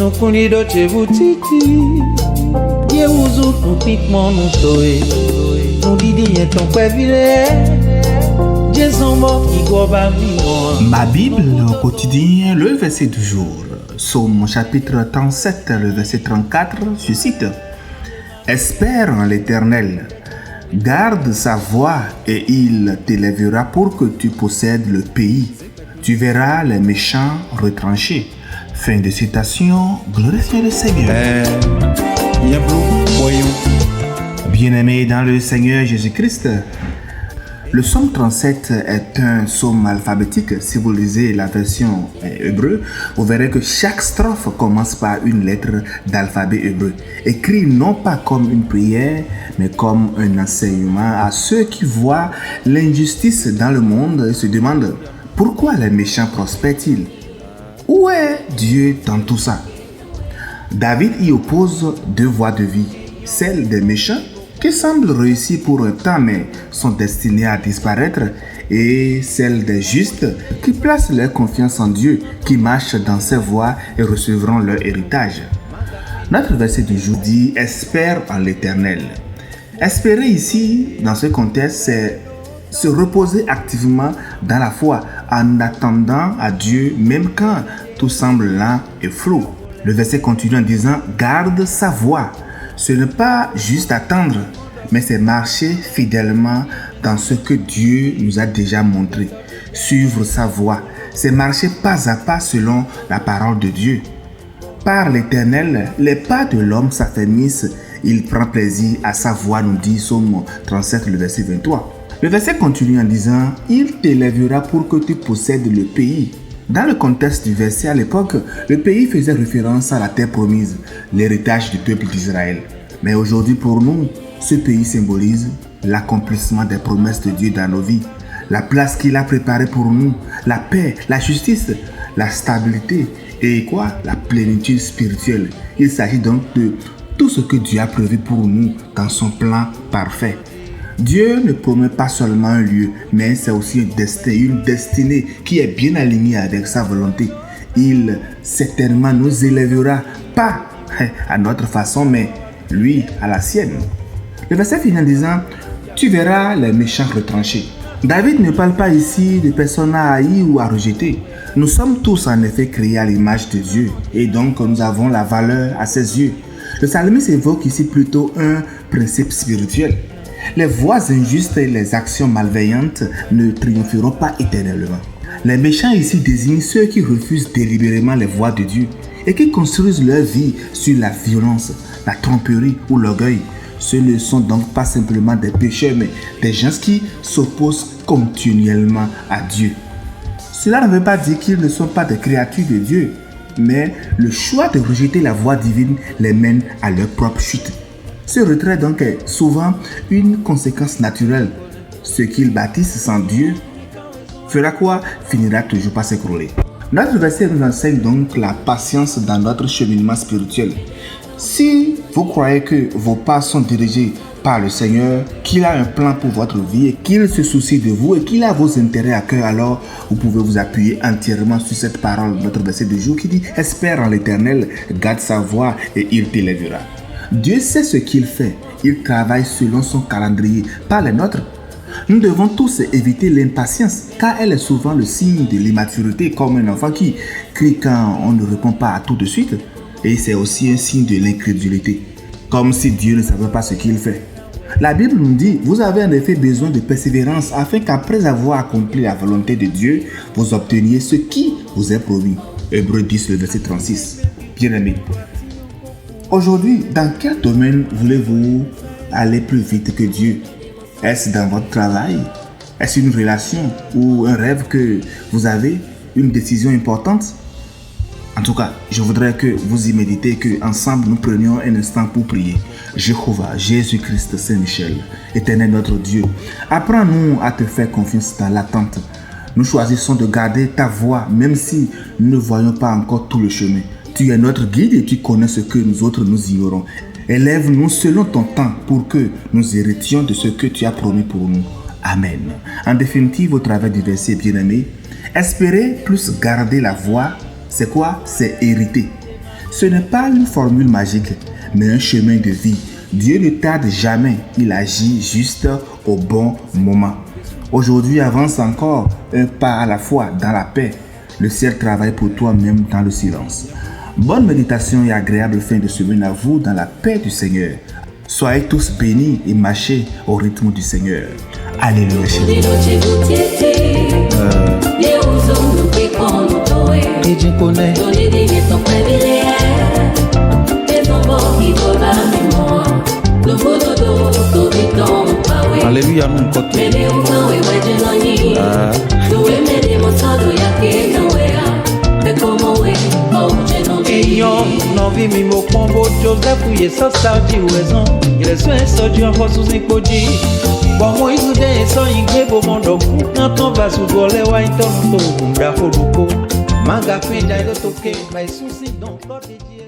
no kunido chebutiti. Ye uzu no pikmon no toe. No didi yen ton kwevile. Ma Bible au quotidien, le verset du jour. Psaume chapitre 37, le verset 34, je cite. Espère en l'Éternel, garde sa voie et il t'élèvera pour que tu possèdes le pays. Tu verras les méchants retranchés. Fin de citation, glorifiez le Seigneur. Bien-aimés dans le Seigneur Jésus-Christ, le psaume 37 est un psaume alphabétique. Si vous lisez la version hébreu, vous verrez que chaque strophe commence par une lettre d'alphabet hébreu, écrit non pas comme une prière, mais comme un enseignement à ceux qui voient l'injustice dans le monde et se demandent pourquoi les méchants prospèrent-ils? Où est Dieu dans tout ça? David y oppose deux voies de vie, celle des méchants qui semblent réussir pour un temps mais sont destinés à disparaître, et celle des justes qui placent leur confiance en Dieu, qui marchent dans ses voies et recevront leur héritage. Notre verset du jour dit « Espère en l'Éternel ». Espérer ici, dans ce contexte, c'est se reposer activement dans la foi en attendant à Dieu même quand tout semble lent et flou. Le verset continue en disant « Garde sa voie ». Ce n'est pas juste attendre, mais c'est marcher fidèlement dans ce que Dieu nous a déjà montré. Suivre sa voie, c'est marcher pas à pas selon la parole de Dieu. Par l'Éternel, les pas de l'homme s'affermissent. Il prend plaisir à sa voie, nous dit Psaume 37, le verset 23. Le verset continue en disant « Il t'élèvera pour que tu possèdes le pays ». Dans le contexte du verset à l'époque, le pays faisait référence à la terre promise, l'héritage du peuple d'Israël. Mais aujourd'hui pour nous, ce pays symbolise l'accomplissement des promesses de Dieu dans nos vies, la place qu'il a préparée pour nous, la paix, la justice, la stabilité et la plénitude spirituelle. Il s'agit donc de tout ce que Dieu a prévu pour nous dans son plan parfait. Dieu ne promet pas seulement un lieu, mais c'est aussi un destin, une destinée qui est bien alignée avec sa volonté. Il certainement nous élèvera, pas à notre façon, mais lui à la sienne. Le verset finit en disant « Tu verras les méchants retranchés ». David ne parle pas ici de personnes à haïr ou à rejeter. Nous sommes tous en effet créés à l'image de Dieu et donc nous avons la valeur à ses yeux. Le psalmiste évoque ici plutôt un principe spirituel. Les voies injustes et les actions malveillantes ne triompheront pas éternellement. Les méchants ici désignent ceux qui refusent délibérément les voies de Dieu et qui construisent leur vie sur la violence, la tromperie ou l'orgueil. Ce ne sont donc pas simplement des pécheurs, mais des gens qui s'opposent continuellement à Dieu. Cela ne veut pas dire qu'ils ne sont pas des créatures de Dieu, mais le choix de rejeter la voie divine les mène à leur propre chute. Ce retrait donc est souvent une conséquence naturelle. Ce qu'ils bâtissent sans Dieu finira toujours par s'écrouler. Notre verset nous enseigne donc la patience dans notre cheminement spirituel. Si vous croyez que vos pas sont dirigés par le Seigneur, qu'il a un plan pour votre vie et qu'il se soucie de vous et qu'il a vos intérêts à cœur, alors vous pouvez vous appuyer entièrement sur cette parole de notre verset du jour qui dit « Espère en l'Éternel, garde sa voie et il t'élèvera ». Dieu sait ce qu'il fait. Il travaille selon son calendrier, pas le nôtre. Nous devons tous éviter l'impatience, car elle est souvent le signe de l'immaturité, comme un enfant qui crie quand on ne répond pas à tout de suite. Et c'est aussi un signe de l'incrédulité, comme si Dieu ne savait pas ce qu'il fait. La Bible nous dit, vous avez en effet besoin de persévérance afin qu'après avoir accompli la volonté de Dieu, vous obteniez ce qui vous est promis. Hébreux 10, le verset 36. Bien-aimés, aujourd'hui, dans quel domaine voulez-vous aller plus vite que Dieu? Est-ce dans votre travail? Est-ce une relation ou un rêve que vous avez? Une décision importante? En tout cas, je voudrais que vous y méditez, qu'ensemble nous prenions un instant pour prier. Jéhovah, Jésus-Christ, Saint-Michel, Éternel notre Dieu, apprends-nous à te faire confiance dans l'attente. Nous choisissons de garder ta voie, même si nous ne voyons pas encore tout le chemin. Tu es notre guide et tu connais ce que nous autres nous ignorons. Élève-nous selon ton temps pour que nous héritions de ce que tu as promis pour nous. Amen. En définitive, au travers du verset bien-aimé, espérer plus garder la voie, c'est quoi? C'est hériter. Ce n'est pas une formule magique, mais un chemin de vie. Dieu ne tarde jamais, il agit juste au bon moment. Aujourd'hui, avance encore un pas à la fois dans la paix. Le ciel travaille pour toi même dans le silence. Bonne méditation et agréable fin de semaine à vous dans la paix du Seigneur. Soyez tous bénis et marchez au rythme du Seigneur. Alléluia. Alléluia, mon côté. Eyon, non vi mi mo kombo Joseph ou ye sa saji wezon. Il est soin so Dieu en force sous impoji. Bon moi isu de so ingé bo mondo ku. Quand on va sous gole wa inton to bunda hoduko. Manga pinda ilo toke, vai susi don